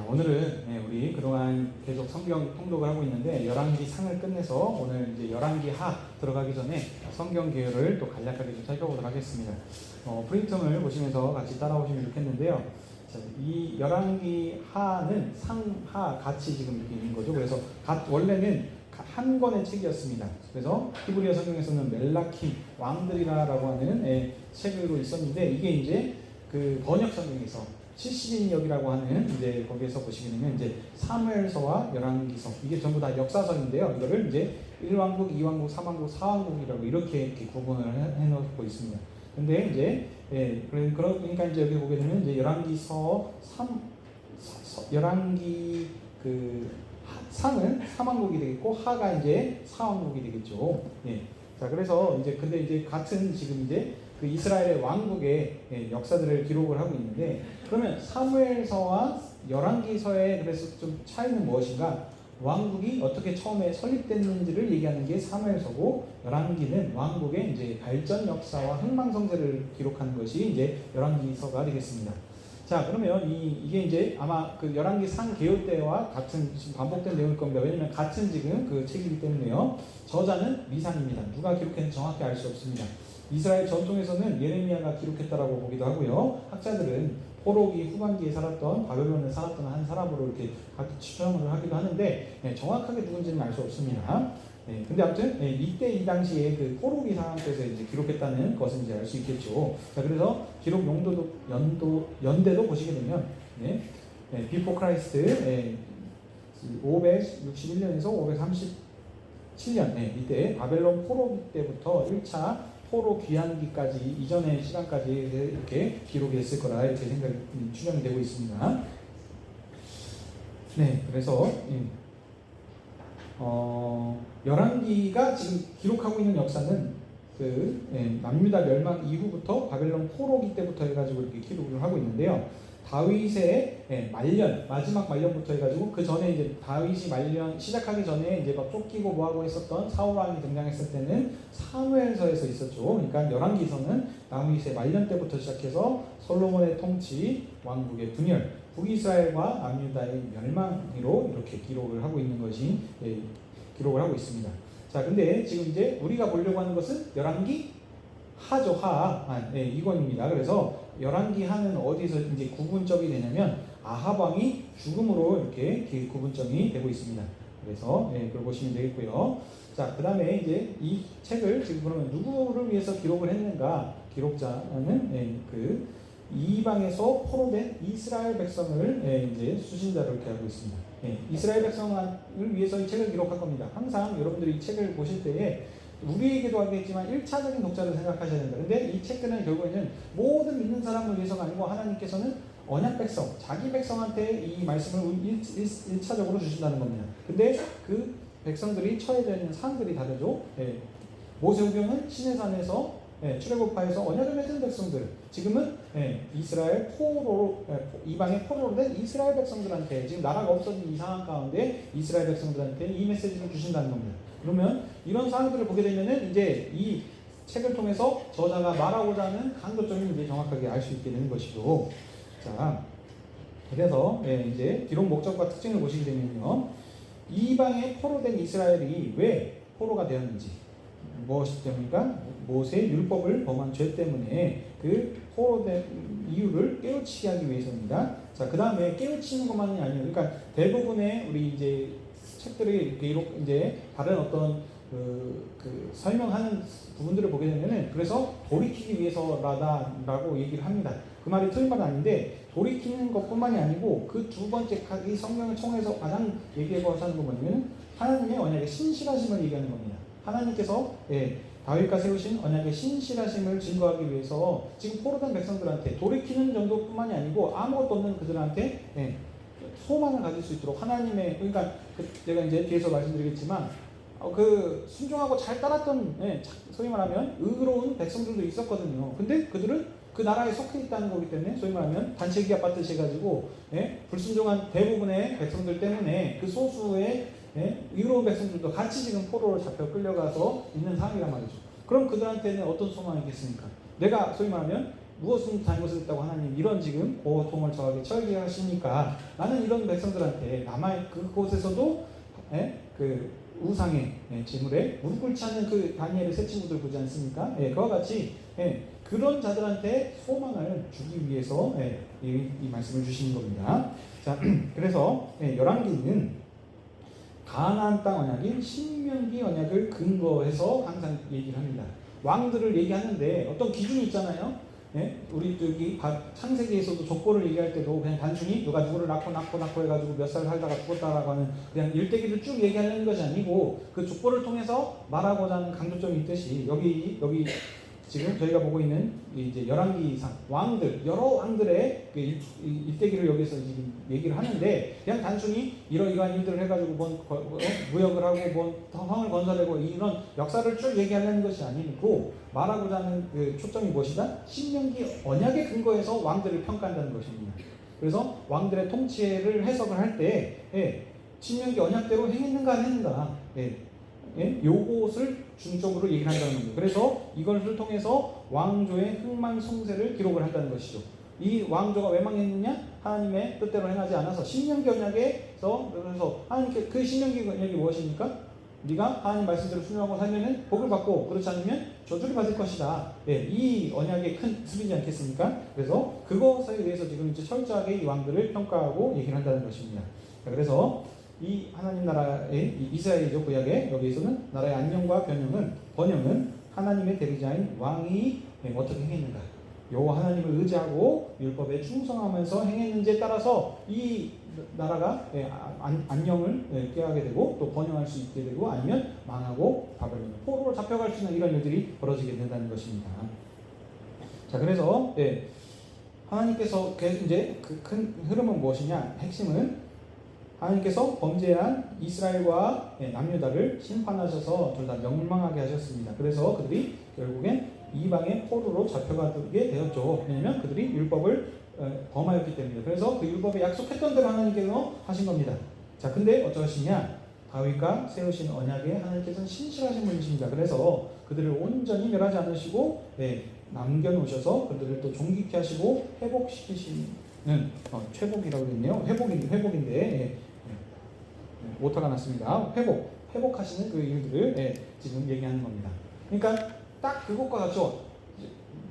자, 오늘은 우리 그동안 계속 성경 통독을 하고 있는데 열왕기 상을 끝내서 오늘 이제 열왕기 하 들어가기 전에 성경 개요를 또 간략하게 좀 살펴보도록 하겠습니다. 프린트를 보시면서 같이 따라오시면 좋겠는데요. 자, 이 열왕기 하는 상하 같이 지금 이렇게 있는 거죠. 그래서 원래는 한 권의 책이었습니다. 그래서 히브리어 성경에서는 멜라키 왕들이라고 하는 책으로 있었는데 이게 이제 그 번역 성경에서 70인역이라고 하는 이제 거기에서 보시게 되면 이제 사무엘서와 열왕기서 이게 전부 다 역사서인데요. 이거를 이제 1왕국, 2왕국, 3왕국, 4왕국이라고 이렇게 구분을 해놓고 있습니다. 근데 이제 그러니까 이제 여기 보게 되면 이제 열왕기서 열왕기 그 상은 3왕국이 되겠고 하가 이제 4왕국이 되겠죠. 예. 자, 그래서 이제 근데 이제 같은 지금 이제 그 이스라엘의 왕국의 역사들을 기록을 하고 있는데, 그러면 사무엘서와 열왕기서의 그래서 좀 차이는 무엇인가? 왕국이 어떻게 처음에 설립됐는지를 얘기하는 게 사무엘서고, 열왕기는 왕국의 이제 발전 역사와 흥망성쇠를 기록하는 것이 이제 열왕기서가 되겠습니다. 자, 그러면 이게 이제 아마 그 열왕기 상 개요 때와 같은 지금 반복된 내용일 겁니다. 왜냐면 같은 지금 그 책이기 때문에요. 저자는 미상입니다. 누가 기록했는지 정확히 알 수 없습니다. 이스라엘 전통에서는 예레미야가 기록했다라고 보기도 하고요. 학자들은 포로기 후반기에 살았던 바벨론에 살았던 한 사람으로 이렇게 추정을 하기도 하는데 정확하게 누군지는 알 수 없습니다. 근데 아무튼 이때 이 당시에 그 포로기 상황에서 이제 기록했다는 것은 이제 알 수 있겠죠. 자, 그래서 기록 연대도 보시게 되면 비포 크라이스트 561년에서 537년 이때 바벨론 포로기 때부터 1차 포로 귀환기까지 이전의 시간까지 이렇게 기록이 됐을 거라 이렇게 추정이 되고 있습니다. 네, 그래서 열왕기가 지금 기록하고 있는 역사는 그 남유다 멸망 이후부터 바벨론 포로기 때부터 해가지고 이렇게 기록을 하고 있는데요. 다윗의 말년, 마지막 말년부터 해가지고 그 전에 이제 다윗이 말년 시작하기 전에 이제 막 쫓기고 뭐하고 했었던 사울 왕이 등장했을 때는 사무엘서에서 있었죠. 그러니까 열왕기서는 다윗의 말년 때부터 시작해서 솔로몬의 통치, 왕국의 분열, 북이스라엘과 남유다의 멸망으로 이렇게 기록을 하고 있는 것이 기록을 하고 있습니다. 자, 근데 지금 이제 우리가 보려고 하는 것은 열왕기 하죠. 이권입니다. 그래서 열왕기 하는 어디서 이제 구분점이 되냐면 아합 왕이 죽음으로 이렇게 구분점이 되고 있습니다. 그래서 그걸 보시면 되겠고요. 자, 그 다음에 이제 이 책을 지금 그러면 누구를 위해서 기록을 했는가? 기록자는 그 이방에서 포로된 이스라엘 백성을 이제 수신자로 이렇게 하고 있습니다. 이스라엘 백성을 위해서 이 책을 기록할 겁니다. 항상 여러분들이 이 책을 보실 때에 우리에게도 하겠지만 1차적인 독자를 생각하셔야 된다. 근데 이 책들은 결국에는 모든 믿는 사람을 위해서가 아니고 하나님께서는 언약 백성, 자기 백성한테 이 말씀을 1차적으로 주신다는 겁니다. 근데 그 백성들이 처해져 있는 상들이 다르죠. 모세오경은 시내산에서 출애굽하에서 언약을 맺은 백성들, 지금은 이스라엘 포로 이방의 포로로 된 이스라엘 백성들한테 지금 나라가 없어진 이 상황 가운데 이스라엘 백성들한테 이 메시지를 주신다는 겁니다. 그러면 이런 사항들을 보게 되면은 이제 이 책을 통해서 저자가 말하고자 하는 강조점을 이제 정확하게 알 수 있게 되는 것이고, 자, 그래서 이제 기록 목적과 특징을 보시게 되면요, 이방의 포로된 이스라엘이 왜 포로가 되었는지, 무엇 때문인가? 모세 율법을 범한 죄 때문에 그 포로된 이유를 깨우치게 하기 위해서입니다. 자, 그 다음에 깨우치는 것만이 아니에요. 그러니까 대부분의 우리 이제 책들이 이제 다른 어떤 그 설명하는 부분들을 보게 되면은 그래서 돌이키기 위해서라고 얘기를 합니다. 그 말이 틀린 말은 아닌데 돌이키는 것뿐만이 아니고 그 두 번째 이 성경을 통해서 가장 얘기해보아서 하는 건 뭐냐면 하나님의 언약의 신실하심을 얘기하는 겁니다. 하나님께서 다윗과 세우신 언약의 신실하심을 증거하기 위해서 지금 포로된 백성들한테 돌이키는 정도뿐만이 아니고 아무것도 없는 그들한테 소망을 가질 수 있도록 하나님의, 그러니까 제가 이제 뒤에서 말씀드리겠지만 그 순종하고 잘 따랐던 소위 말하면 의로운 백성들도 있었거든요. 근데 그들은 그 나라에 속해 있다는 거기 때문에 소위 말하면 단체기가 받듯이 해가지고 불순종한 대부분의 백성들 때문에 그 소수의 의로운 백성들도 같이 지금 포로로 잡혀 끌려가서 있는 상황이란 말이죠. 그럼 그들한테는 어떤 소망이 있겠습니까? 내가 소위 말하면 무엇은 잘못했다고 하나님 이런 지금 고통을 저하게 처하게 하시니까 나는 이런 백성들한테 남아 그곳에서도 그 우상의 제물에 무릎 꿇지 않는 그 다니엘의 세 친구들 보지 않습니까? 그와 같이 그런 자들한테 소망을 주기 위해서 이 말씀을 주시는 겁니다. 자, 그래서 열왕기는 가나안 땅 언약인 신명기 언약을 근거해서 항상 얘기를 합니다. 왕들을 얘기하는데 어떤 기준이 있잖아요. 우리 여기 창세기에서도 족보를 얘기할 때도 그냥 단순히 누가 누구를 낳고 해가지고 몇 살 살다가 죽었다라고 하는 그냥 일대기를 쭉 얘기하는 것이 아니고 그 족보를 통해서 말하고자 하는 강조점이 있듯이 여기 지금 저희가 보고 있는 이제 열왕기상 왕들 여러 왕들의 그 일대기를 여기서 지금 얘기를 하는데 그냥 단순히 이러이러한 일들을 해가지고 무역을 하고 성을 건설하고 이런 역사를 쭉 얘기하려는 것이 아니고 말하고자 하는 그 초점이 무엇이다? 신명기 언약의 근거에서 왕들을 평가한다는 것입니다. 그래서 왕들의 통치를 해석을 할 때 신명기 언약대로 행했는가 안 했는가 요것을 중점으로 얘기를 한다는 겁니다. 그래서 이것을 통해서 왕조의 흥망성쇠를 기록을 한다는 것이죠. 이 왕조가 왜 망했느냐? 하나님의 뜻대로 행하지 않아서 신명기 언약에서 그래서 하나님께 그 신명기 언약이 무엇입니까? 네가 하나님 말씀대로 순종하고 살면은 복을 받고 그렇지 않으면 저주를 받을 것이다. 이 언약의 큰 틀이지 않겠습니까? 그래서 그것에 의해서 지금 이제 철저하게 이 왕들을 평가하고 얘기를 한다는 것입니다. 그래서 이 하나님 나라의 이스라엘이죠. 구약에 여기에서는 나라의 안녕과 번영은 하나님의 대리자인 왕이 어떻게 행했는가, 여호와 하나님을 의지하고 율법에 충성하면서 행했는지에 따라서 이 나라가 안녕을 꾀하게 되고 또 번영할 수 있게 되고 아니면 망하고 바벨론 포로로 잡혀갈 수 있는 이런 일들이 벌어지게 된다는 것입니다. 자, 그래서 하나님께서 이제 그 큰 흐름은 무엇이냐? 핵심은 하나님께서 범죄한 이스라엘과 남유다를 심판하셔서 둘 다 명망하게 하셨습니다. 그래서 그들이 결국엔 이방의 포로로 잡혀가게 되었죠. 왜냐하면 그들이 율법을 범하였기 때문에. 그래서 그 율법에 약속했던 대로 하나님께서 하신 겁니다. 자, 근데 어쩌시냐? 다윗과 세우신 언약에 하나님께서는 신실하신 분이십니다. 그래서 그들을 온전히 멸하지 않으시고 남겨놓으셔서 그들을 또 존귀케 하시고 회복시키시는 회복이라고 했네요. 회복인데 오타가 났습니다. 회복하시는 그 일들을 지금 얘기하는 겁니다. 그러니까 딱 그것과 같죠.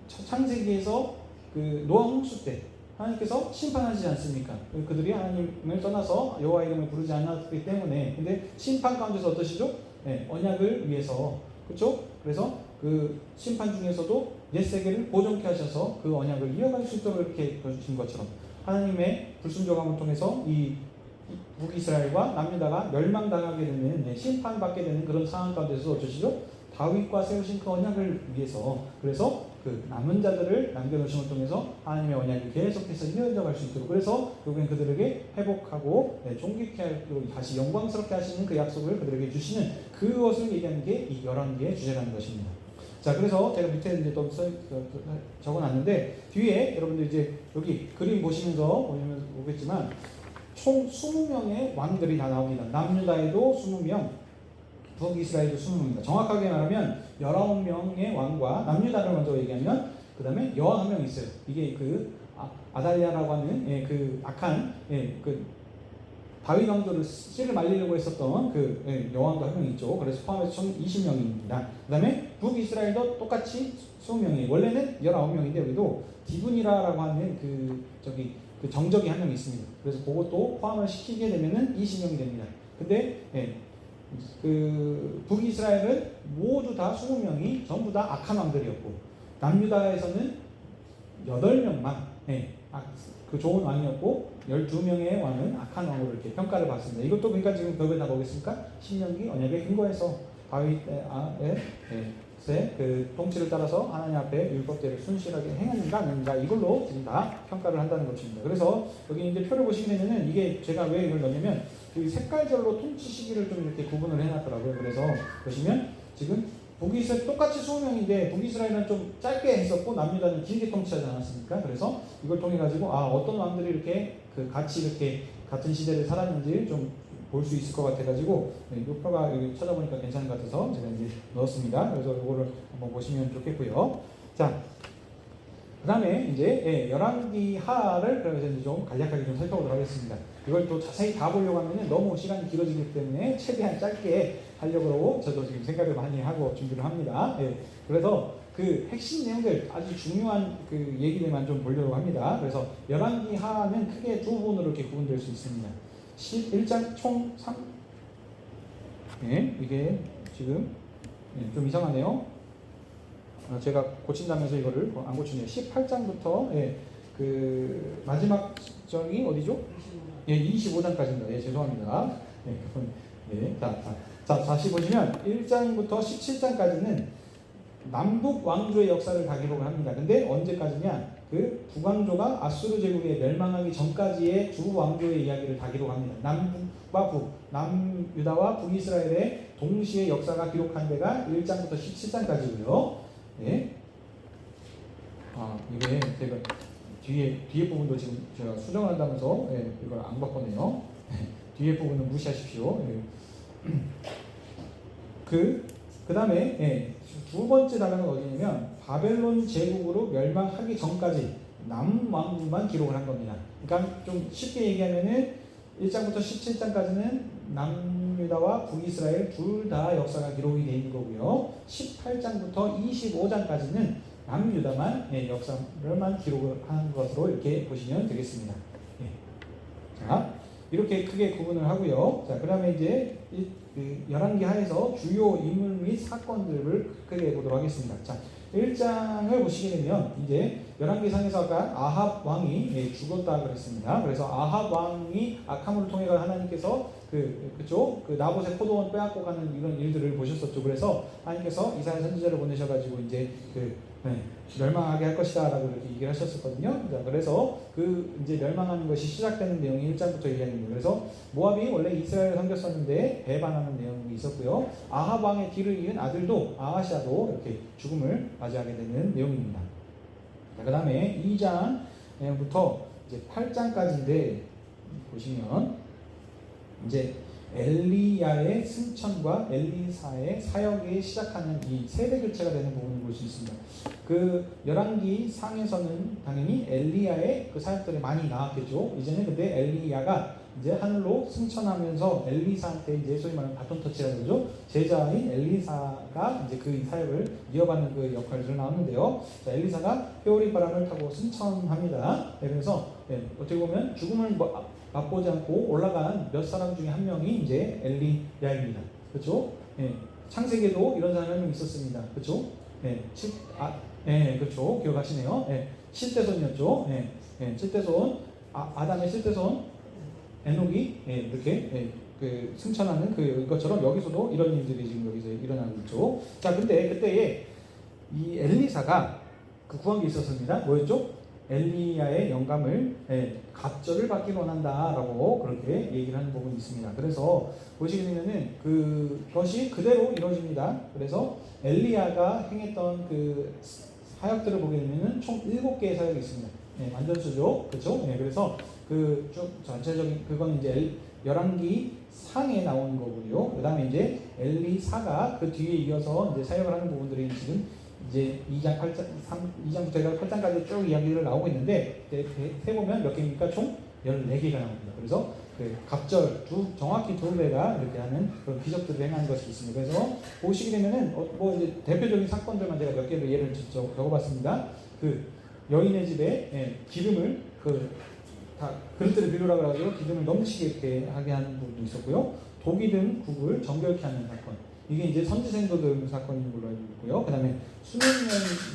창세기에서 그 노아 홍수 때 하나님께서 심판하시지 않습니까? 그들이 하나님을 떠나서 여호와 이름을 부르지 않았기 때문에. 근데 심판 가운데서 어떠시죠? 언약을 위해서, 그렇죠? 그래서 그 심판 중에서도 옛 세계를 보존케 하셔서 그 언약을 이어갈 수 있도록 이렇게 해주신 것처럼 하나님의 불순종함을 통해서 이 북이스라엘과 남유다가 멸망당하게 되는 심판받게 되는 그런 상황 가운데서 어쩌시죠? 다윗과 세우신 그 언약을 위해서, 그래서 그 남은 자들을 남겨놓으심을 통해서 하나님의 언약이 계속해서 이어져 갈 수 있도록, 그래서 결국엔 그들에게 회복하고 존귀케 하고 다시 영광스럽게 하시는 그 약속을 그들에게 주시는 그것을 얘기하는 게 이 열왕기의 주제라는 것입니다. 자, 그래서 제가 밑에 이제 또 적어놨는데 뒤에 여러분들 이제 여기 그림 보시면서 보겠지만 총 20명의 왕들이 다 나옵니다. 남유다에도 20명, 북이스라엘도 20명입니다. 정확하게 말하면 19명의 왕과 남유다를 먼저 얘기하면 그 다음에 여왕 한 명 있어요. 이게 그 아달랴라고 하는 그 악한 그 다윗 왕조를 씨를 말리려고 했었던 그 여왕도 한 명 있죠. 그래서 포함해서 총 20명입니다. 그 다음에 북이스라엘도 똑같이 20명이에요. 원래는 19명인데 여기도 디브니라라고 하는 그 정적이 한 명 있습니다. 그래서 그것도 포함을 시키게 되면은 20명이 됩니다. 근데 그 북이스라엘은 모두 다 20명이 전부 다 악한 왕들이었고, 남유다에서는 8명만 그 좋은 왕이었고 12명의 왕은 악한 왕으로 이렇게 평가를 받습니다. 이것도 그러니까 지금 결국에 다 뭐겠습니까? 신명기 언약의 근거에서 다윗의 그 통치를 따라서 하나님 앞에 율법대로 순실하게 행하는가 아닌가 이걸로 지금 다 평가를 한다는 것입니다. 그래서 여기 이제 표를 보시게 되면은 이게 제가 왜 이걸 넣냐면 그 색깔별로 통치 시기를 좀 이렇게 구분을 해놨더라고요. 그래서 보시면 지금 북이스라엘 똑같이 20명인데 북이스라엘은 좀 짧게 했었고 남유다는 길게 통치하지 않았습니까? 그래서 이걸 통해 가지고 어떤 왕들이 이렇게 그 같이 이렇게 같은 시대를 살았는지 좀 볼 수 있을 것 같아가지고 이 표가 여기 찾아보니까 괜찮은 것 같아서 제가 이제 넣었습니다. 그래서 이거를 한번 보시면 좋겠고요. 자, 그 다음에 이제 열왕기 하를 그래서 이제 좀 간략하게 좀 살펴보도록 하겠습니다. 이걸 또 자세히 다 보려고 하면 너무 시간이 길어지기 때문에 최대한 짧게 하려고 저도 지금 생각을 많이 하고 준비를 합니다. 그래서 그 핵심 내용들 아주 중요한 그 얘기들만 좀 보려고 합니다. 그래서 열왕기 하는 크게 두 부분으로 이렇게 구분될 수 있습니다. 1장 총 3. 이게 지금 좀 이상하네요. 제가 고친다면서 이거를 안 고치네요. 18장부터 그 마지막 장이 어디죠? 25장까지입니다. 죄송합니다. 자, 다시 보시면 1장부터 17장까지는 남북 왕조의 역사를 다 기록을 합니다. 근데 언제까지냐? 그 북왕조가 아수르 제국에 멸망하기 전까지의 두 왕조의 이야기를 다 기록합니다. 남북과 북, 남유다와 북이스라엘의 동시에 역사가 기록한 데가 1장부터 17장까지고요. 이게 제가 뒤에 부분도 지금 제가 수정을 한다면서 이걸 안 바꿨네요. 뒤에 부분은 무시하십시오. 그 다음에 두 번째 단어는 어디냐면 바벨론 제국으로 멸망하기 전까지 남왕국만 기록을 한 겁니다. 그러니까 좀 쉽게 얘기하면은 1장부터 17장까지는 남유다와 북이스라엘 둘 다 역사가 기록이 되어 있는 거고요. 18장부터 25장까지는 남유다만 역사를만 기록을 한 것으로 이렇게 보시면 되겠습니다. 자, 이렇게 크게 구분을 하고요. 자, 그 다음에 이제 열왕기 하에서 주요 인물 및 사건들을 크게 보도록 하겠습니다. 자, 1장을 보시게 되면 이제 열왕기상에서 아까 아합 왕이 죽었다 그랬습니다. 그래서 아합 왕이 악함을 통해 하나님께서 그 나봇의 포도원 빼앗고 가는 이런 일들을 보셨었죠. 그래서 하나님께서 이사야 선지자를 보내셔가지고 이제 멸망하게 할 것이다라고 이렇게 얘기를 하셨었거든요. 자, 그래서 그 이제 멸망하는 것이 시작되는 내용이 1장부터 이야기입니다. 그래서 모압이 원래 이스라엘을 섬겼었는데 배반하는 내용이 있었고요. 아합 왕의 뒤를 이은 아들도 아하시아도 이렇게 죽음을 맞이하게 되는 내용입니다. 그 다음에 2장부터 이제 8장까지인데 보시면 이제 엘리야의 승천과 엘리사의 사역이 시작하는 이 세대 교체가 되는 부분을 볼 수 있습니다. 그 열왕기 상에서는 당연히 엘리야의 그 사역들이 많이 나왔겠죠. 이제는 근데 엘리야가 이제 하늘로 승천하면서 엘리사한테 이제 소위 말하는 바톤 터치라고 그러죠. 제자인 엘리사가 이제 그 사역을 이어받는 그 역할을 나오는데요. 자, 엘리사가 회오리 바람을 타고 승천합니다. 그래서 어떻게 보면 죽음을 맛보지 않고 올라간 몇 사람 중에 한 명이 이제 엘리야입니다. 그렇죠? 창세기에도 이런 사람이 한 명 있었습니다. 그렇죠? 그렇죠. 기억하시네요. 7대손이었죠. 7대손, 아담의 7대손 에녹이 이렇게 그 승천하는 그것처럼 여기서도 이런 일들이 지금 여기서 일어나고 있죠. 자, 근데 그때에 이 엘리사가 그 구한 게 있었습니다. 뭐였죠? 엘리야의 영감을 갑절을 받기 원한다라고 그렇게 얘기를 하는 부분이 있습니다. 그래서 보시게 되면은 그것이 그대로 이루어집니다. 그래서 엘리야가 행했던 그 사역들을 보게 되면은 총 7개의 사역이 있습니다. 완전수죠, 그렇죠? 그래서 그 쭉 전체적인 그건 이제 열왕기 상에 나오는 거고요. 그 다음에 이제 엘리사가 그 뒤에 이어서 이제 사역을 하는 부분들이 지금 이제 2장부터 해서 8장까지 쭉 이야기를 나오고 있는데 해보면 몇 개입니까? 총 14개가 나옵니다. 그래서 그 갑절 정확히 2배가 이렇게 하는 그런 기적들을 행하는 것이 있습니다. 그래서 보시게 되면은 뭐 이제 대표적인 사건들만 제가 몇 개로 예를 적어봤습니다. 그 여인의 집에 기름을 다 그릇들을 비우라고 해가지고 기름을 넘치게 이렇게 하게 하는 부분도 있었고요. 독이 든 국을 정결케 하는 사건. 이게 이제 선지생도들 사건인 걸로 알고 있고요. 그 다음에 수냄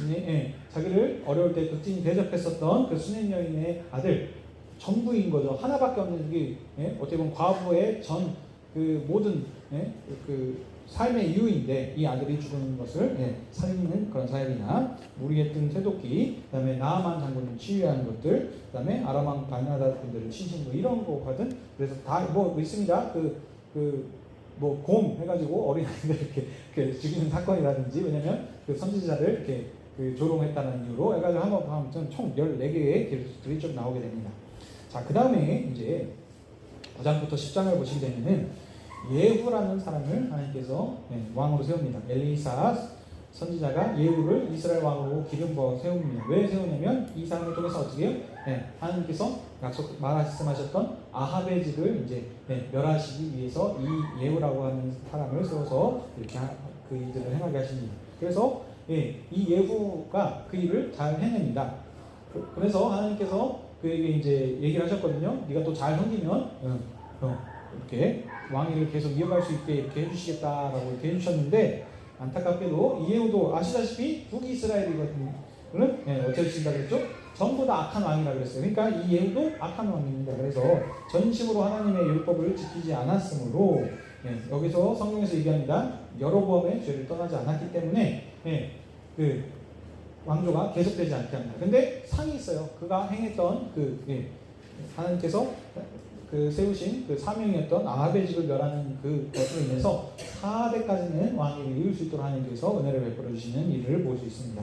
여인이 자기를 어려울 때 극진히 대접했었던 그 수냄 여인의 아들 전부인 거죠. 하나밖에 없는 게 어떻게 보면 과부의 전 그 모든 그 삶의 이유인데 이 아들이 죽은 것을 살리는 그런 사역이나 무리에 뜬 쇠도끼, 그 다음에 나아만 장군을 치유하는 것들, 그 다음에 아람왕 바나다 분들을 치신 거 이런 거 하든 그래서 다 뭐 있습니다. 뭐 곰 해가지고 어린아이들 이렇게 죽이는 사건이라든지 왜냐면 그 선지자를 이렇게 조롱했다는 이유로 해가지고 한번 아무튼 총 14개의 기록들이 쭉 나오게 됩니다. 자, 그 다음에 이제 9장부터 10장을 보시게 되면은 예후라는 사람을 하나님께서 왕으로 세웁니다. 엘리사 선지자가 예후를 이스라엘 왕으로 기름 부어 세웁니다. 왜 세우냐면 이 사람을 통해서 어떻게 해요? 하나님께서 말씀하셨던 아합의 집을 이제 멸하시기 위해서 이 예후라고 하는 사람을 세워서 이렇게 그 일들을 행하게 하십니다. 그래서 이 예후가 그 일을 잘 해냅니다. 그래서 하나님께서 그에게 이제 얘기를 하셨거든요. 네가 또 잘 섬기면 이렇게 왕위를 계속 이어갈 수 있게 이렇게 해주시겠다라고 이렇게 해주셨는데, 안타깝게도 이 예후도 아시다시피 북이스라엘이거든요. 어떻게 주신다 그랬죠? 전부 다 악한 왕이라 그랬어요. 그러니까 이 예후도 악한 왕입니다. 그래서 전심으로 하나님의 율법을 지키지 않았으므로 여기서 성경에서 얘기합니다. 여로보암의 죄를 떠나지 않았기 때문에 그 왕조가 계속되지 않게 합니다. 근데 상이 있어요. 그가 행했던 하나님께서 그 세우신 그 사명이었던 아합의 집을 멸하는 그 것으로 인해서 4대까지는 왕위를 이을 수 있도록 하나님께서 은혜를 베풀어 주시는 일을 볼 수 있습니다.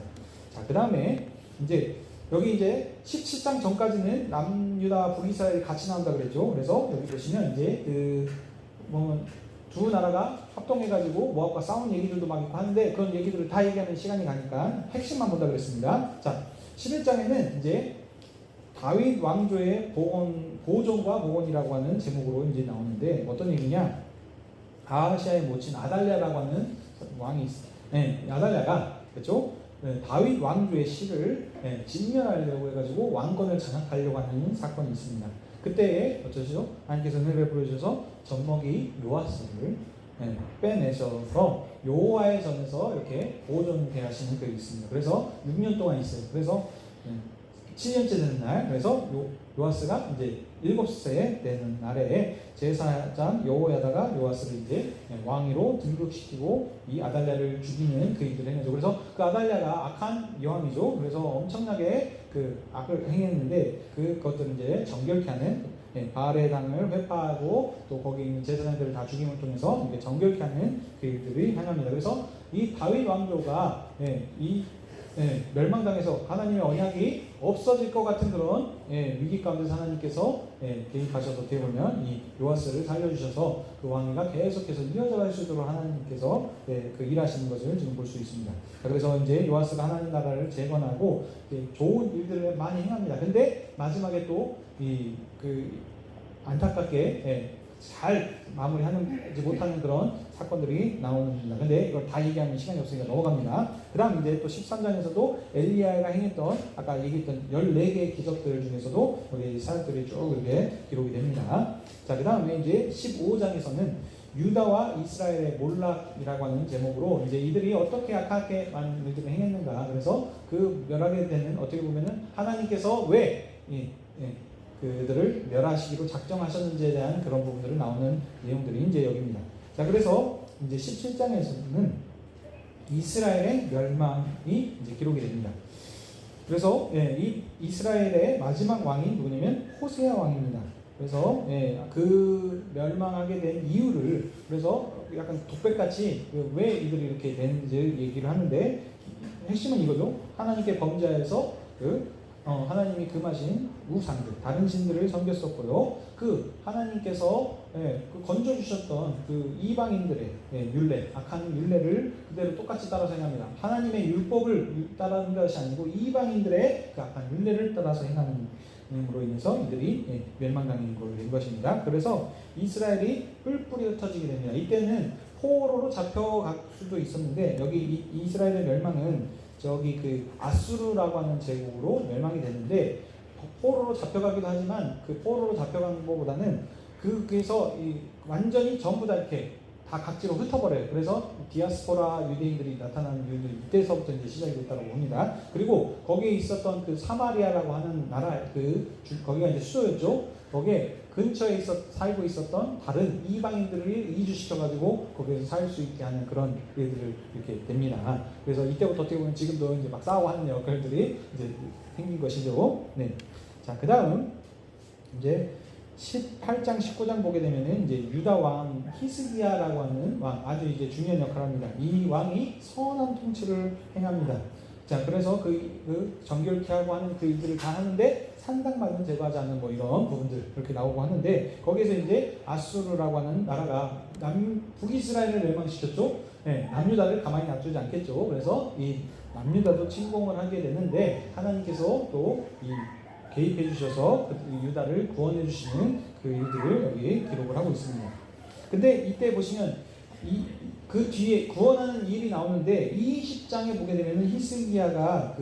자, 그 다음에 이제 여기 이제 17장 전까지는 남유다 북이스라엘이 같이 나온다 그랬죠. 그래서 여기 보시면 이제 두 나라가 합동해가지고 모압과 싸운 얘기들도 막 있고 하는데, 그런 얘기들을 다 얘기하는 시간이 가니까 핵심만 본다 그랬습니다. 자, 11장에는 이제 다윗 왕조의 보존과 복원이라고 하는 제목으로 이제 나오는데, 어떤 얘기냐? 아하시아의 모친 아달랴라고 하는 왕이 있어요. 아달랴가 그렇죠? 다윗 왕조의 씨를 진멸하려고 해가지고 왕권을 장악하려고 하는 사건이 있습니다. 그때에 어쩌시죠? 하나님께서 은혜를 베풀어 주셔서 젖먹이 요아스를 빼내셔서 여호와의 전에서 이렇게 보존케 하시는 그게 있습니다. 그래서 6년 동안 있어요. 그래서 7년째 되는 날, 그래서 요아스가 이제 7세 되는 날에 제사장 여호야다가 요아스를 이제 왕위로 등극시키고 이 아달랴를 죽이는 그 일들을 행하죠. 그래서 그 아달랴가 악한 여왕이죠. 그래서 엄청나게 그 악을 행했는데, 그것들을 이제 정결케 하는 바알의 당을 회파하고 또 거기 있는 제사장들을 다 죽임을 통해서 이게 정결케 하는 그 일들이 행합니다. 그래서 이 다윗 왕조가 멸망당해서 하나님의 언약이 없어질 것 같은 그런 위기 가운데서 하나님께서 개입하셔서 어떻게 보면 이 요아스를 살려주셔서 그 왕위가 계속해서 이어져 갈 수 있도록 하나님께서 그 일하시는 것을 지금 볼 수 있습니다. 그래서 이제 요아스가 하나님 나라를 재건하고 좋은 일들을 많이 행합니다. 근데 마지막에 또 안타깝게 잘 마무리하지 못하는 그런 사건들이 나옵니다. 근데 이걸 다 얘기하면 시간이 없으니까 넘어갑니다. 그 다음 이제 또 13장에서도 엘리야가 행했던 아까 얘기했던 14개의 기적들 중에서도 우리 사역들이 쭉 이렇게 기록이 됩니다. 자, 그 다음에 이제 15장에서는 유다와 이스라엘의 몰락이라고 하는 제목으로 이제 이들이 어떻게 악하게 많은 일들을 행했는가, 그래서 그 멸하게 되는, 어떻게 보면은 하나님께서 왜 그들을 멸하시기로 작정하셨는지에 대한 그런 부분들을 나오는 내용들이 이제 여기입니다. 자, 그래서 이제 17장에서는 이스라엘의 멸망이 이제 기록이 됩니다. 그래서 이 이스라엘의 마지막 왕이 누구냐면 호세아 왕입니다. 그래서 그 멸망하게 된 이유를, 그래서 약간 독백같이 왜 이들이 이렇게 되는지 얘기를 하는데, 핵심은 이거죠. 하나님께 범죄해서 하나님이 금하신 우상들, 다른 신들을 섬겼었고요. 그 하나님께서 그 건져주셨던 그 이방인들의 율례, 악한 율례를 그대로 똑같이 따라서 행합니다. 하나님의 율법을 따르는 것이 아니고 이방인들의 그 악한 율례를 따라서 행하는 으로 인해서 이들이 멸망당한 걸로 된 것입니다. 그래서 이스라엘이 뿔뿔이 흩어지게 됩니다. 이때는 포로로 잡혀갈 수도 있었는데, 여기 이스라엘의 멸망은 저기 그 아수르라고 하는 제국으로 멸망이 됐는데, 포로로 잡혀가기도 하지만 그 포로로 잡혀간 것보다는 그에서 완전히 전부 다 이렇게 다 각지로 흩어버려요. 그래서 디아스포라 유대인들이 나타나는 이유들이 이때서부터 이제 시작이 됐다고 봅니다. 그리고 거기에 있었던 그 사마리아라고 하는 나라, 거기가 이제 수도였죠. 거기에 근처에 살고 있었던 다른 이방인들을 이주시켜가지고 거기에서 살 수 있게 하는 그런 일들을 이렇게 됩니다. 그래서 이때부터 어떻게 보면 지금도 이제 막 싸우고 하는 역할들이 이제 생긴 것이죠. 네. 자, 그 다음 이제 18장, 19장 보게 되면은 이제 유다 왕 히스기야라고 하는 왕, 아주 이제 중요한 역할을 합니다. 이 왕이 선한 통치를 행합니다. 자, 그래서 그 정결케 하고 하는 그 일들을 다 하는데 산당마귀는 제거하지 않는 뭐 이런 부분들 이렇게 나오고 하는데 거기에서 이제 아수르라고 하는 나라가 북이스라엘을 멸망시켰죠. 예, 남유다를 가만히 놔두지 않겠죠. 그래서 이 남유다도 침공을 하게 되는데 하나님께서 또 이 개입해 주셔서 그 유다를 구원해 주시는 그 일들을 여기 기록을 하고 있습니다. 근데 이때 보시면 그 뒤에 구원하는 일이 나오는데 20장에 보게 되면은 히스기야가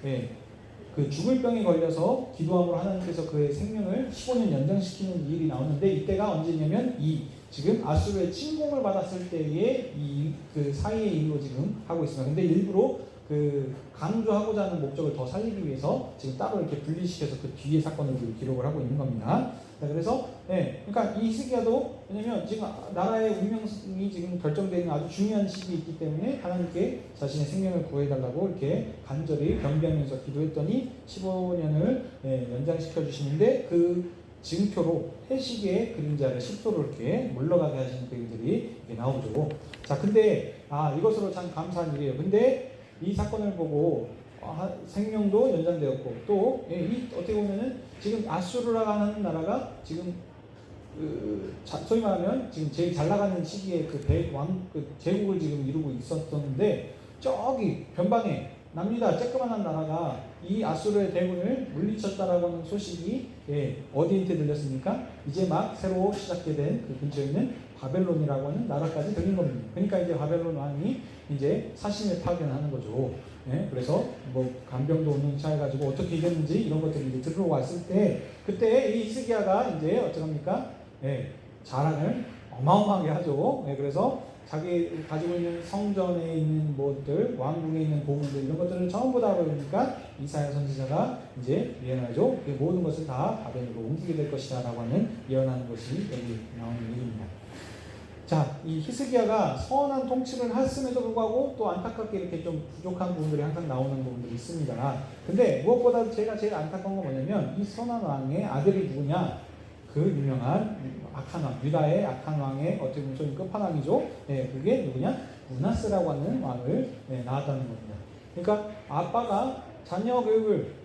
그 죽을 병에 걸려서 기도함으로 하나님께서 그의 생명을 15년 연장시키는 일이 나오는데 이때가 언제냐면 지금 아수르의 침공을 받았을 때의 그 사이의 일로 지금 하고 있습니다. 근데 일부러 그 강조하고자 하는 목적을 더 살리기 위해서 지금 따로 이렇게 분리시켜서 그 뒤에 사건을 기록을 하고 있는 겁니다. 자, 그래서 그러니까 이 히스기야도 왜냐면 지금 나라의 운명이 지금 결정되어 있는 아주 중요한 시기에 있기 때문에 하나님께 자신의 생명을 구해달라고 이렇게 간절히 경배하면서 기도했더니 15년을 연장시켜 주시는데 그 증표로 해시계의 그림자를 10도로 이렇게 물러가게 하시는 그 일들이 나오죠. 자, 근데 이것으로 참 감사한 일이에요. 근데 이 사건을 보고 생명도 연장되었고 또 어떻게 보면은 지금 아수르라고 하는 나라가 지금 소위 말하면 지금 제일 잘 나가는 시기에 그 제국을 지금 이루고 있었는데 저기 변방에 남유다 쬐끄만한 나라가 이 아수르의 대군을 물리쳤다라고 하는 소식이 어디한테 들렸습니까? 이제 막 새로 시작된 그 근처에 있는 바벨론이라고 하는 나라까지 들린 겁니다. 그러니까 이제 바벨론 왕이 이제 사신을 파견하는 거죠. 그래서 뭐 간병도 운영차 해가지고 어떻게 이겼는지 이런 것들이 이제 들으러 왔을 때 그때 이 히스기야가 이제 어떡합니까? 자랑을 어마어마하게 하죠. 그래서 자기 가지고 있는 성전에 있는 것들, 왕궁에 있는 보물들 이런 것들을 전부 다 보니까 이사야 선지자가 이제 예언하죠. 그 모든 것을 다 바벨론으로 옮기게 될 것이다라고 하는 예언하는 것이 여기 나오는 일입니다. 자, 이 히스기야가 선한 통치를 했음에도 불구하고 또 안타깝게 이렇게 좀 부족한 부분들이 항상 나오는 부분들이 있습니다. 근데 무엇보다 제가 제일 안타까운 건 뭐냐면 이 선한 왕의 아들이 누구냐? 그 유명한 악한 왕, 유다의 악한 왕의 어떻게 보면 좀 끝판왕이죠. 그게 누구냐? 므낫세라고 하는 왕을 낳았다는 겁니다. 그러니까 아빠가 자녀 교육을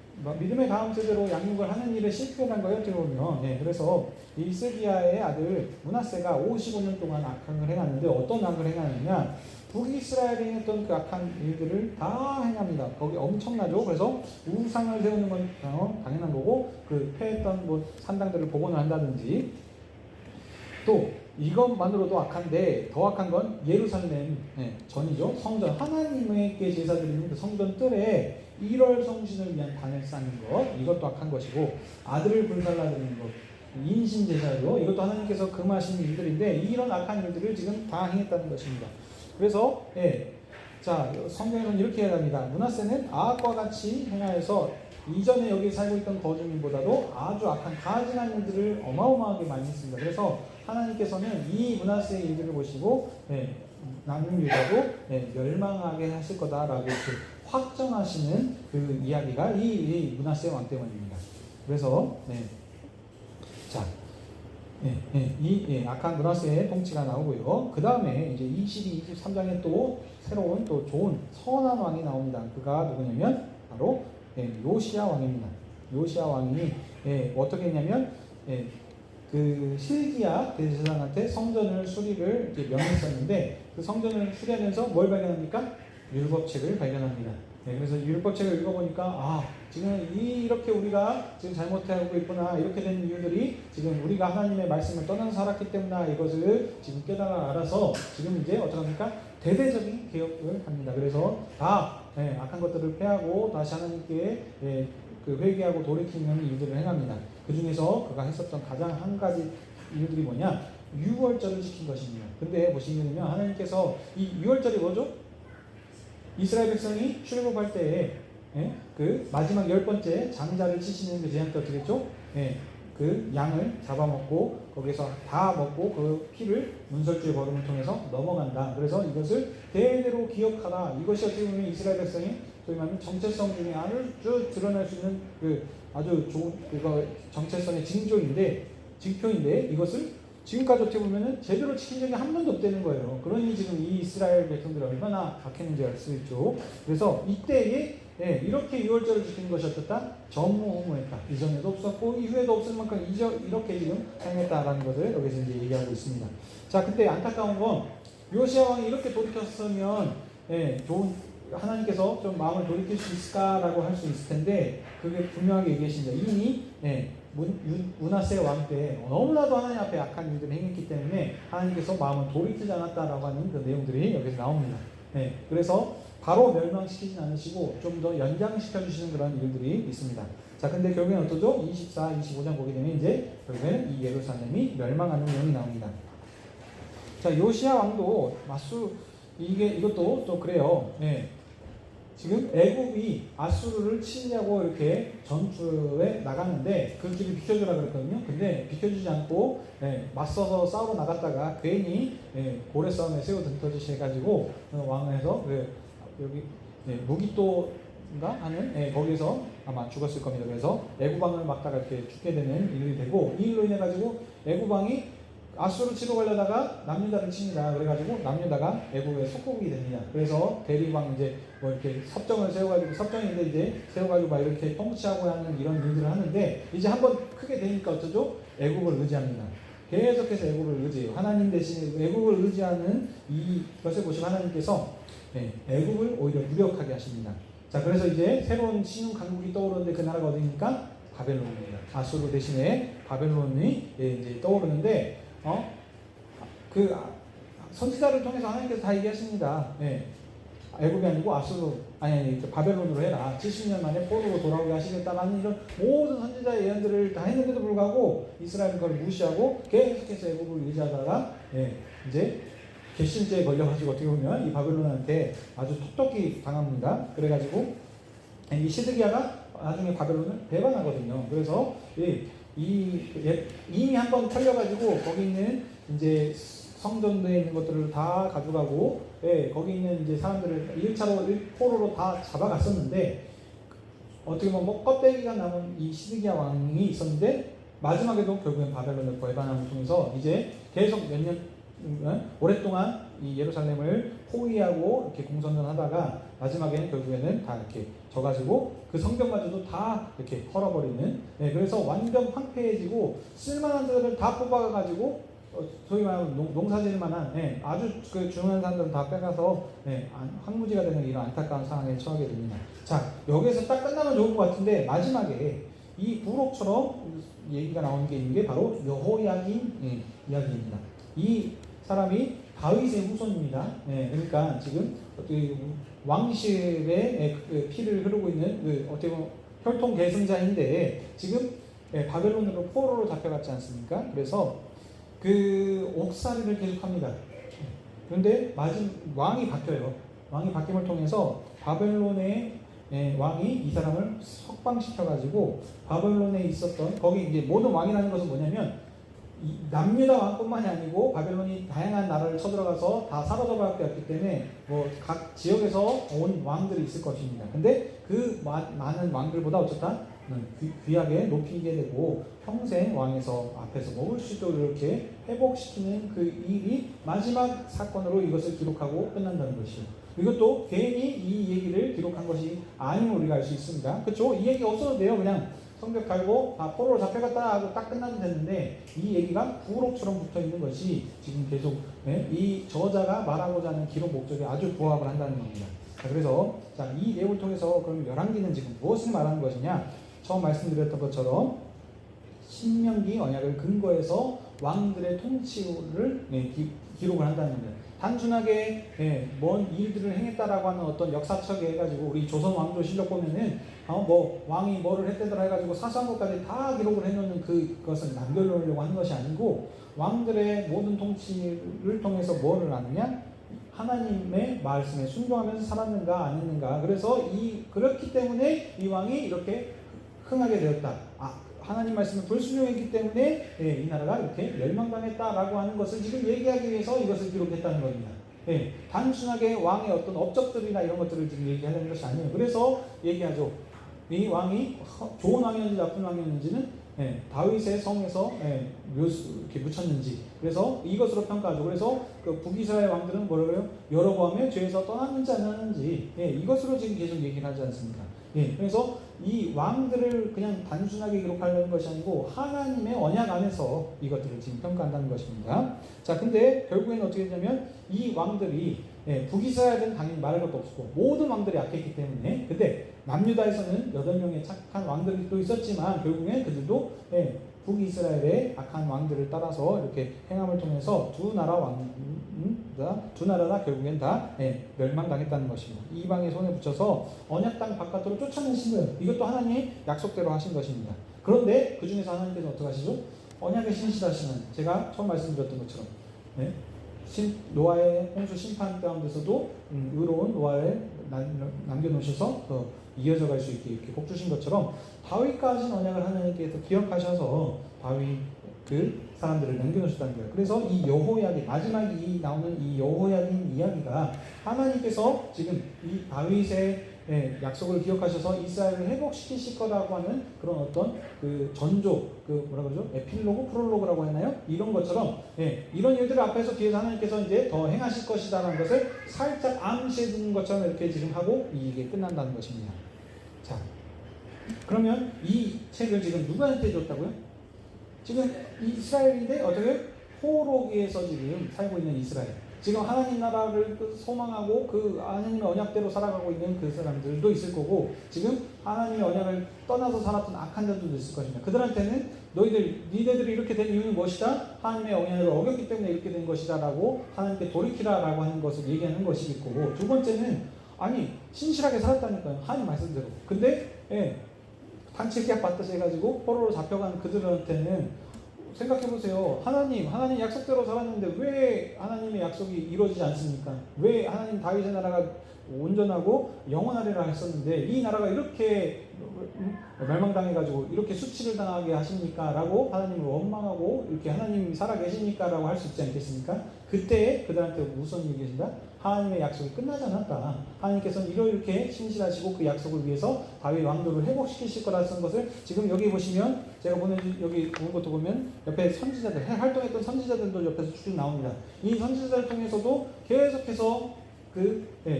믿음의 다음 세대로 양육을 하는 일에 실패한 거예요. 어떻게 보면. 그래서 이 히스기야의 아들 므낫세가 55년 동안 악한 걸 행하는데 어떤 악을 행하느냐? 북이스라엘에 했던 그 악한 일들을 다 행합니다. 거기 엄청나죠. 그래서 우상을 세우는 건 당연한 거고 그 폐했던 뭐 산당들을 복원을 한다든지 또 이것만으로도 악한데 더 악한 건 예루살렘 전이죠. 성전 하나님에게 제사 드리는 그 성전 뜰에 1월 성신을 위한 단을 쌓는 것 이것도 악한 것이고 아들을 불살라드리는 것 인신 제사죠. 이것도 하나님께서 금하시는 일들인데 이런 악한 일들을 지금 다 행했다는 것입니다. 그래서 자 성경에는 이렇게 얘기합니다. 므낫세는 아합과 같이 행하여서 이전에 여기 살고 있던 거주민보다도 아주 악한 가증한 일들을 어마어마하게 많이 했습니다. 그래서 하나님께서는 이 므낫세의 일들을 보시고 남유다도 멸망하게 하실 거다라고 확정하시는 그 이야기가 이 므낫세 왕 때문입니다. 그래서 자. 이 악한 므낫세의 통치가 나오고요. 그 다음에 이제 22, 23장에 또 새로운 또 좋은 선한 왕이 나옵니다. 그가 누구냐면 바로 요시야 왕입니다. 요시야 왕이 어떻게 했냐면 그 실기야 대제사장한테 성전을 수리를 이제 명했었는데 그 성전을 수리하면서 뭘 발견합니까? 율법책을 발견합니다. 그래서 율법책을 읽어보니까 지금 이렇게 우리가 지금 잘못하고 있구나 이렇게 된 이유들이 지금 우리가 하나님의 말씀을 떠나서 살았기 때문이다 이것을 지금 깨달아 알아서 지금 이제 어떡합니까? 대대적인 개혁을 합니다. 그래서 다 악한 것들을 패하고 다시 하나님께 그 회개하고 돌이키는 일들을 행합니다. 그 중에서 그가 했었던 가장 한 가지 일들이 뭐냐? 유월절을 지킨 것입니다. 근데 보시면 하나님께서 이 유월절이 뭐죠? 이스라엘 백성이 출애굽할 때에 그 마지막 10번째 장자를 치시는 그 제한 때 어떻게 했죠? 그 양을 잡아먹고 거기서 다 먹고 그 피를 문설주의 버름을 통해서 넘어간다. 그래서 이것을 대대로 기억하라. 이것이 어떻게 보면 이스라엘 백성이 소위 말하면 정체성 중에 아주 드러날 수 있는 그 아주 좋은 그거 정체성의 징표인데 이것을 지금까지 어떻게 보면은 제대로 지킨 적이 한 번도 없다는 거예요. 그러니 지금 이 이스라엘 백성들이 얼마나 박했는지 알 수 있죠. 그래서 이때에 예, 이렇게 유월절을 지키는 것이 어떻다? 전무후무했다. 이전에도 없었고 이후에도 없을 만큼 이렇게 지금 행했다라는 것을 여기서 이제 얘기하고 있습니다. 자, 근데 안타까운 건 요시야 왕이 이렇게 돌이켰으면 예, 좋은 하나님께서 좀 마음을 돌이킬 수 있을까라고 할 수 있을 텐데 그게 분명하게 얘기하십니다. 이미 예, 므낫세 왕 때 너무나도 하나님 앞에 악한 일들을 행했기 때문에 하나님께서 마음을 돌이키지 않았다라고 하는 그 내용들이 여기서 나옵니다. 예, 그래서 바로 멸망시키진 않으시고 좀 더 연장시켜 주시는 그런 일들이 있습니다. 자, 근데 결국엔 어떠죠? 24, 25장 보게 되면 이제 결국에는 이 예루살렘이 멸망하는 내용이 나옵니다. 자, 요시야 왕도 이것도 또 그래요. 예. 지금 애굽이 아수르를 치려고 이렇게 전투에 나갔는데 그 길을 비켜주라 그랬거든요. 근데 비켜주지 않고 맞서서 싸우러 나갔다가 괜히 고래 싸움에 새우 등터짓이 해가지고 왕에서 여기 무기또인가 하는 거기서 아마 죽었을 겁니다. 그래서 애굽 왕을 막다가 이렇게 죽게 되는 일이 되고 이 일로 인해 가지고 애굽 왕이 아수르 치러 가려다가 남유다를 칩니다. 그래가지고 남유다가 애굽의 속국이 됩니다. 그래서 대리왕 이제 뭐 이렇게 섭정을 세워가지고 섭정인데 이제 세워가지고 막 이렇게 통치하고 하는 이런 일들을 하는데 이제 한번 크게 되니까 어쩌죠? 애굽을 의지합니다. 계속해서 애굽을 의지해요. 하나님 대신 애굽을 의지하는 이것을 보시고 하나님께서 애굽을 오히려 무력하게 하십니다. 자, 그래서 이제 새로운 신흥 강국이 떠오르는데 그 나라가 어디입니까? 바벨론입니다. 아수르 대신에 바벨론이 이제 떠오르는데 그 선지자를 통해서 하나님께서 다 얘기하십니다. 애굽이 아니고 바벨론으로 해라. 70년 만에 포로로 돌아오게 하시겠다라는 이런 모든 선지자의 예언들을 다 했는데도 불구하고 이스라엘은 그걸 무시하고 계속해서 애굽을 의지하다가 이제 괘씸죄에 걸려가지고 어떻게 보면 이 바벨론한테 아주 톡톡히 당합니다. 그래가지고 이 시드기야가 나중에 바벨론을 배반하거든요. 그래서 이미 한번 털려가지고 거기 있는 이제 성전도에 있는 것들을 다 가져가고 거기 있는 이제 사람들을 1차로 포로로 다 잡아갔었는데 어떻게 보면 껍데기가 남은 이 시드기야 왕이 있었는데 마지막에도 결국엔 바벨론을 배반함을 통해서 이제 계속 몇 년 오랫동안 이 예루살렘을 포위하고 이렇게 공성전 하다가 마지막에는 결국에는 다 이렇게 져가지고 그 성벽마저도 다 이렇게 헐어버리는 그래서 완전 황폐해지고 쓸만한 데를 다 뽑아가지고 소위 말하면 농사질 만한 아주 그 중요한 사람들은 다 빼가서 황무지가 되는 이런 안타까운 상황에 처하게 됩니다. 자, 여기에서 딱 끝나면 좋을 것 같은데 마지막에 이 부록처럼 얘기가 나오는 게 있는 게 바로 여호야긴 이야기입니다. 이 사람이 다윗의 후손입니다. 그러니까 지금 왕실의 피를 흐르고 있는 어떻게 보면 혈통 계승자인데 지금 바벨론으로 포로로 잡혀갔지 않습니까? 그래서 그 옥살이를 계속합니다. 그런데 왕이 바뀌어요. 왕이 바뀜을 통해서 바벨론의 왕이 이 사람을 석방시켜가지고 바벨론에 있었던 거기 이제 모든 왕이라는 것은 뭐냐면 남유다 왕뿐만이 아니고 바벨론이 다양한 나라를 쳐들어가서 다 사로잡았기 때문에 뭐 각 지역에서 온 왕들이 있을 것입니다. 근데 그 많은 왕들보다 어쩌다 귀하게 높이게 되고 평생 왕에서 앞에서 먹을 수 있도록 이렇게 회복시키는 그 일이 마지막 사건으로 이것을 기록하고 끝난다는 것이죠. 이것도 괜히 이 얘기를 기록한 것이 아님을 우리가 알 수 있습니다. 그렇죠? 이 얘기 없어도 돼요. 그냥 성벽 갈고 포로로 잡혀갔다 하고 딱 끝나면 되는데 이 얘기가 부록처럼 붙어있는 것이 지금 계속 이 저자가 말하고자 하는 기록 목적에 아주 부합을 한다는 겁니다. 자, 그래서 이 내용을 통해서 그럼 열왕기는 지금 무엇을 말하는 것이냐? 처음 말씀드렸던 것처럼 신명기 언약을 근거해서 왕들의 통치를 기록을 한다는 겁니다. 단순하게 뭔 일들을 행했다라고 하는 어떤 역사책에 해가지고 우리 조선 왕조 실력 보면은 뭐 왕이 뭐를 했대더라 해가지고 사소한 것까지 다 기록을 해놓는 그것을 남겨놓으려고 하는 것이 아니고 왕들의 모든 통치를 통해서 뭐를 하느냐? 하나님의 말씀에 순종하면서 살았는가 안 했는가. 그래서 그렇기 때문에 이 왕이 이렇게 흥하게 되었다. 하나님 말씀을 불순종했기 때문에 이 나라가 이렇게 멸망당했다라고 하는 것을 지금 얘기하기 위해서 이것을 기록했다는 겁니다. 단순하게 왕의 어떤 업적들이나 이런 것들을 지금 얘기하는 것이 아니에요. 그래서 얘기하죠. 이 왕이 좋은 왕이었는지 나쁜 왕이었는지는 다윗의 성에서 이렇게 묻혔는지, 그래서 이것으로 평가하죠. 그래서 그 북이스라엘 왕들은 뭐라고요? 여로보암의 죄에서 떠났는지 안 떠났는지, 이것으로 지금 계속 얘기를 하지 않습니까? 그래서 이 왕들을 그냥 단순하게 기록하려는 것이 아니고 하나님의 언약 안에서 이것들을 지금 평가한다는 것입니다. 자, 근데 결국에는 어떻게 되냐면 이 왕들이 북이스라엘은 당연히 말할 것도 없었고 모든 왕들이 악했기 때문에, 근데 남유다에서는 8명의 착한 왕들이 또 있었지만 결국엔 그들도 북이스라엘의 악한 왕들을 따라서 이렇게 행함을 통해서 두 나라가 결국엔 다 멸망당했다는 것입니다. 이방의 손에 붙여서 언약 땅 바깥으로 쫓아내신 거예요. 이것도 하나님이 약속대로 하신 것입니다. 그런데 그 중에서 하나님께서 어떻게 하시죠? 언약에 신실하시는, 제가 처음 말씀드렸던 것처럼 노아의 홍수 심판 가운데서도 의로운 노아를 남겨놓으셔서 이어져 갈 수 있게 이렇게 복 주신 것처럼 다윗과 하신 언약을 하나님께서 기억하셔서 다윗 그 사람들을 남겨놓으셨다는 거예요. 그래서 이 여호야긴, 마지막에 나오는 이 여호야긴 이야기가 하나님께서 지금 이 다윗의 약속을 기억하셔서 이스라엘을 회복시키실 거라고 하는 그런 어떤 그 전조, 그 뭐라 그러죠? 에필로그, 프롤로그라고 했나요? 이런 것처럼 이런 일들 앞에서 뒤에서 하나님께서 이제 더 행하실 것이다라는 것을 살짝 암시해 주는 것처럼 이렇게 지금 하고 이게 끝난다는 것입니다. 자, 그러면 이 책을 지금 누구한테 줬다고요? 지금 이스라엘인데 어떻게 포로기에서 지금 살고 있는 이스라엘, 지금 하나님 나라를 소망하고 그 하나님의 언약대로 살아가고 있는 그 사람들도 있을 거고, 지금 하나님의 언약을 떠나서 살았던 악한 자들도 있을 것입니다. 그들한테는 니네들이 이렇게 된 이유는 무엇이다? 하나님의 언약을 어겼기 때문에 이렇게 된 것이다 라고 하나님께 돌이키라라고 하는 것을 얘기하는 것이 있고, 두 번째는 아니 신실하게 살았다니까요, 하나님 말씀대로. 근데 단체 계약 받듯이 해가지고 포로로 잡혀간 그들한테는 생각해보세요. 하나님 약속대로 살았는데 왜 하나님의 약속이 이루어지지 않습니까? 왜 하나님 다윗의 나라가 온전하고 영원하리라 했었는데 이 나라가 이렇게 멸망당해가지고 이렇게 수치를 당하게 하십니까? 라고 하나님을 원망하고 이렇게 하나님이 살아계십니까? 라고 할 수 있지 않겠습니까? 그때 그들한테 무슨 얘기하신다? 하나님의 약속이 끝나지 않았다. 하나님께서는 이렇게 신실하시고 그 약속을 위해서 다윗 왕조를 회복시키실 거라는 것을 지금 여기 보시면, 제가 여기 본 것도 보면 옆에 선지자들, 활동했던 선지자들도 옆에서 쭉 나옵니다. 이 선지자를 통해서도 계속해서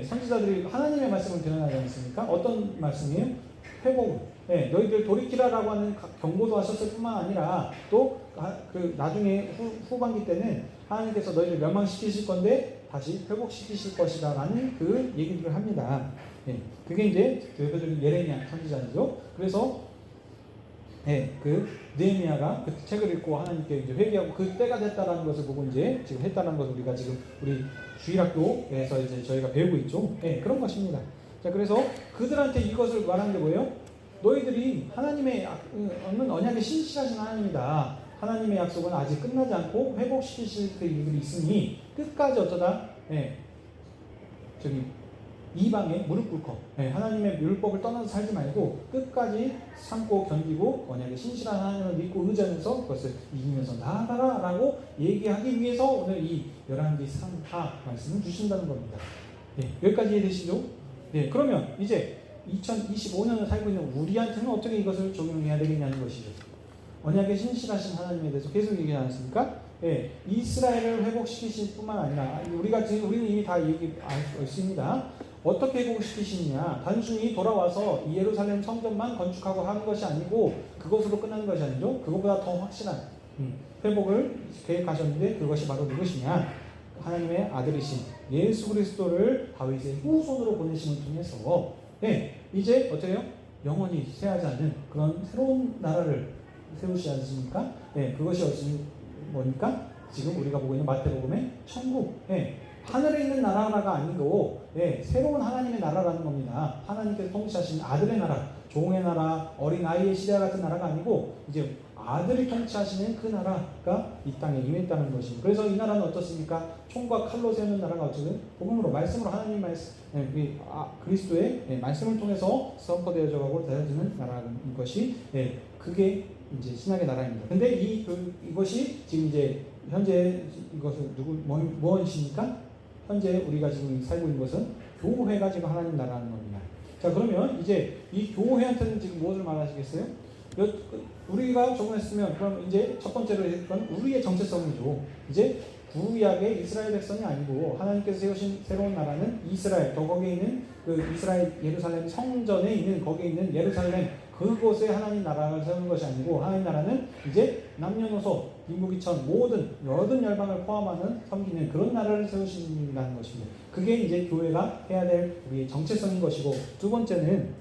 선지자들이 하나님의 말씀을 대언하지 않습니까? 어떤 말씀이에요? 회복, 너희들 돌이키라라고 하는 경고도 하셨을 뿐만 아니라 또 그 나중에 후반기 때는 하나님께서 너희를 멸망시키실 건데 다시 회복시키실 것이다 라는 그 얘기들을 합니다. 그게 이제 대표적인 예레미야 선지자죠. 그래서 그 느헤미야가 그 책을 읽고 하나님께 이제 회개하고 그 때가 됐다라는 것을 보고 이제 지금 했다는 것을 우리가 지금 우리 주일학교에서 이제 저희가 배우고 있죠. 그런 것입니다. 자, 그래서 그들한테 이것을 말하는 게 뭐예요? 너희들이 하나님의 언약에 신실하신 하나님이다. 하나님의 약속은 아직 끝나지 않고 회복시키실 그 일들이 있으니 끝까지 어쩌다 이방에 무릎 꿇고 하나님의 율법을 떠나서 살지 말고 끝까지 참고 견디고 언약에 신실한 하나님을 믿고 의지하면서 그것을 이기면서 나아가라 라고 얘기하기 위해서 오늘 이 열왕기 3하 말씀을 주신다는 겁니다. 여기까지 이해되시죠? 그러면 이제 2025년을 살고 있는 우리한테는 어떻게 이것을 적용해야 되겠냐는 것이죠. 언약에 신실하신 하나님에 대해서 계속 얘기하지 않습니까? 이스라엘을 회복시키실 뿐만 아니라 우리는 이미 다 얘기할 수 있습니다. 어떻게 회복시키시느냐? 단순히 돌아와서 이 예루살렘 성전만 건축하고 하는 것이 아니고 그것으로 끝나는 것이 아니죠. 그것보다 더 확실한 회복을 계획하셨는데 그것이 바로 누구시냐? 하나님의 아들이신 예수 그리스도를 다윗의 후손으로 보내심을 통해서 이제 어떻게 해요? 영원히 쇠하지 않는 그런 새로운 나라를 세우시지 않습니까? 그것이 뭐니까? 지금 우리가 보고 있는 마태복음의 천국, 하늘에 있는 나라가 아니고 새로운 하나님의 나라라는 겁니다. 하나님께서 통치하신 아들의 나라, 종의 나라, 어린아이의 시대 같은 나라가 아니고 이제 아들이 통치하시는 그 나라가 이 땅에 임했다는 것입니다. 그래서 이 나라는 어떻습니까? 총과 칼로 세우는 나라가 어쩌든 복음으로, 말씀으로, 하나님 말씀, 그리스도의 말씀을 통해서 선포되어져 가고 되어지는 나라인 것이 그게 이제 신약의 나라입니다. 근데 이것이 지금 이제 현재 이것은 무엇입니까? 현재 우리가 지금 살고 있는 것은 교회가 지금 하나님 나라는 겁니다. 자, 그러면 이제 이 교회한테는 지금 무엇을 말하시겠어요? 우리가 적용했으면 그럼 이제 첫 번째로 했던 우리의 정체성이죠. 이제 구약의 이스라엘 백성이 아니고 하나님께서 세우신 새로운 나라는 이스라엘, 또 거기에 있는 그 이스라엘 예루살렘 성전에 있는 거기에 있는 예루살렘 그곳에 하나님 나라를 세우는 것이 아니고 하나님 나라는 이제 남녀노소 빈부귀천 모든 열방을 포함하는 섬기는 그런 나라를 세우신다는 것입니다. 그게 이제 교회가 해야 될 우리의 정체성인 것이고, 두 번째는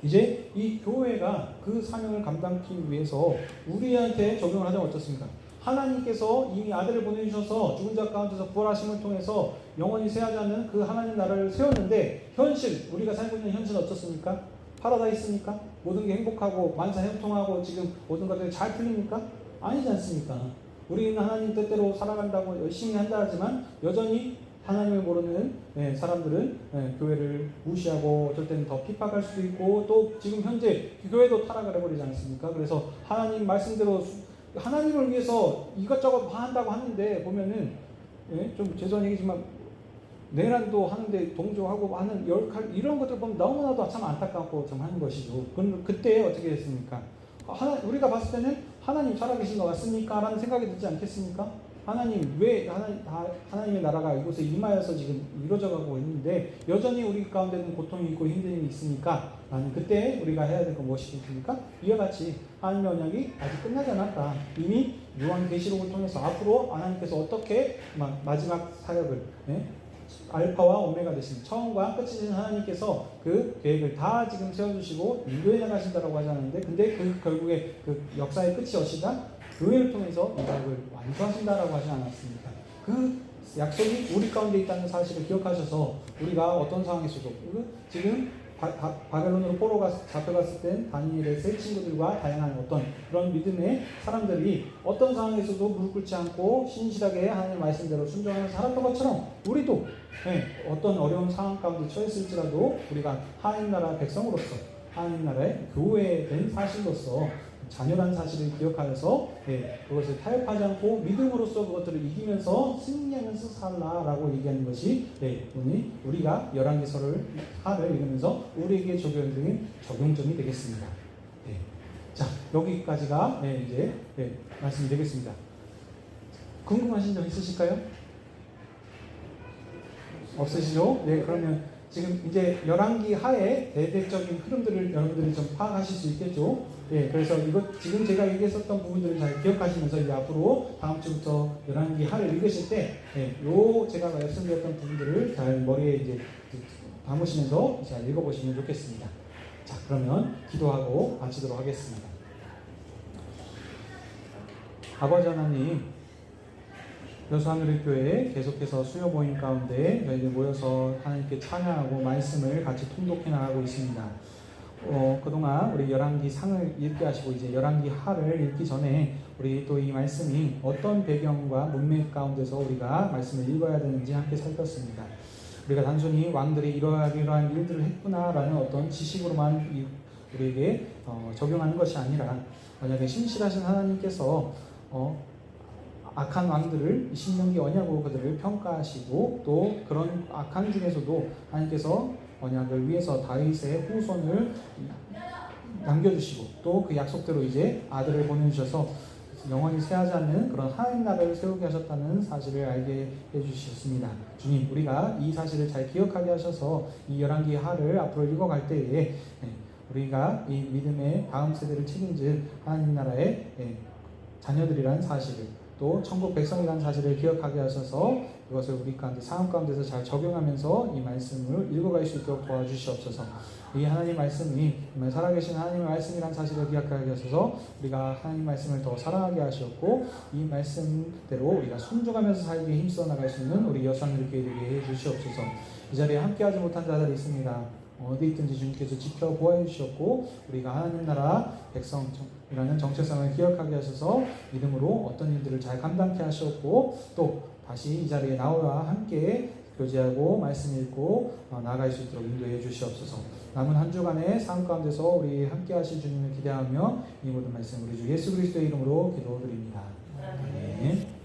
이제 이 교회가 그 사명을 감당하기 위해서 우리한테 적용을 하자면 어떻습니까? 하나님께서 이미 아들을 보내주셔서 죽은 자 가운데서 부활하심을 통해서 영원히 쇠하지 않는 그 하나님 나라를 세웠는데, 현실 우리가 살고 있는 현실은 어떻습니까? 파라다이스입니까? 모든 게 행복하고 만사형통하고 지금 모든 것들이 잘 풀립니까? 아니지 않습니까? 우리는 하나님 뜻대로 살아간다고 열심히 한다 하지만 여전히 하나님을 모르는 사람들은 교회를 무시하고 어떨 때는 더 핍박할 수도 있고, 또 지금 현재 교회도 타락을 해버리지 않습니까? 그래서 하나님 말씀대로 하나님을 위해서 이것저것 한다고 하는데 보면은 좀 죄송한 얘기지만 내란도 하는데 동조하고 하는 이런 것들 보면 너무나도 참 안타깝고 참 하는 것이죠. 그럼 그때 어떻게 됐습니까? 우리가 봤을 때는 하나님 살아계신 것 같습니까? 라는 생각이 들지 않겠습니까? 하나님 왜 하나님의 나라가 이곳에 임하여서 지금 이루어져 가고 있는데 여전히 우리 가운데는 고통이 있고 힘듦이 있으니까, 나는 그때 우리가 해야 될 건 무엇이겠습니까? 이와 같이 하나님의 언약이 아직 끝나지 않았다. 이미 요한계시록을 통해서 앞으로 하나님께서 어떻게 마지막 사역을 알파와 오메가 되신 처음과 끝이신 하나님께서 그 계획을 다 지금 세워주시고 인도해 나가신다라고 하지 않았는데, 근데 그 결국에 그 역사의 끝이 어시다 교회를 통해서 이 작업을 완수하신다라고 하지 않았습니까? 그 약속이 우리 가운데 있다는 사실을 기억하셔서 우리가 어떤 상황에서도 지금 바벨론으로 포로가 잡혀갔을 땐 다니엘의 세 친구들과 다양한 어떤 그런 믿음의 사람들이 어떤 상황에서도 무릎 꿇지 않고 신실하게 하나님의 말씀대로 순종하면서 살았던 것처럼 우리도 어떤 어려운 상황 가운데 처했을지라도 우리가 하나님 나라 백성으로서 하나님 나라의 교회된 사실로서 자녀라는 사실을 기억하여서 그것을 타협하지 않고 믿음으로써 그것들을 이기면서 승리하면서 살라라고 얘기하는 것이 오늘 우리가 열왕기서를 하를 읽으면서 우리에게 적용된 적용점이 되겠습니다. 자, 여기까지가 이제 말씀이 되겠습니다. 궁금하신 점 있으실까요? 없으시죠? 그러면 지금 이제 열왕기 하에 대대적인 흐름들을 여러분들이 좀 파악하실 수 있겠죠? 그래서 지금 제가 얘기했었던 부분들을 잘 기억하시면서 이제 앞으로 다음 주부터 열왕기 하를 읽으실 때, 제가 말씀드렸던 부분들을 잘 머리에 이제 담으시면서 잘 읽어보시면 좋겠습니다. 자, 그러면 기도하고 마치도록 하겠습니다. 아버지 하나님, 여수하늘의 교회에 계속해서 수요 모임 가운데 저희들 모여서 하나님께 찬양하고 말씀을 같이 통독해 나가고 있습니다. 그동안 우리 열왕기 상을 읽게 하시고 이제 열왕기 하를 읽기 전에 우리 또 이 말씀이 어떤 배경과 문맥 가운데서 우리가 말씀을 읽어야 되는지 함께 살폈습니다. 우리가 단순히 왕들이 이러한 일들을 했구나라는 어떤 지식으로만 우리에게 적용하는 것이 아니라, 만약에 신실하신 하나님께서 악한 왕들을 신명기 언약으로 그들을 평가하시고, 또 그런 악한 중에서도 하나님께서 언약을 위해서 다윗의 후손을 남겨주시고, 또 그 약속대로 이제 아들을 보내주셔서 영원히 쇠하지 않는 그런 하나님 나라를 세우게 하셨다는 사실을 알게 해주셨습니다. 주님, 우리가 이 사실을 잘 기억하게 하셔서 이 열왕기 하를 앞으로 읽어갈 때에 우리가 이 믿음의 다음 세대를 책임질 하나님 나라의 자녀들이라는 사실을, 또 천국 백성이라는 사실을 기억하게 하셔서 그것을 우리 가운데 상황 가운데서 잘 적용하면서 이 말씀을 읽어갈 수 있도록 도와주시옵소서. 이 하나님 말씀이 정말 살아계신 하나님의 말씀이라는 사실을 기억하게 하셔서 우리가 하나님 말씀을 더 사랑하게 하시었고, 이 말씀대로 우리가 순종하면서 살기에 힘써 나갈 수 있는 우리 여수하늘의 교회 되게 해주시옵소서. 이 자리에 함께하지 못한 자들이 있습니다. 어디 있든지 주님께서 지켜 보호해 주셨고, 우리가 하나님 나라 백성이라는 정체성을 기억하게 하셔서 믿음으로 어떤 일들을 잘 감당케 하셨고, 또 다시 이 자리에 나와 함께 교제하고 말씀 읽고 나아갈 수 있도록 인도해 주시옵소서. 남은 한 주간의 삶 가운데서 우리 함께 하실 주님을 기대하며 이 모든 말씀 우리 주 예수 그리스도의 이름으로 기도드립니다. 아멘.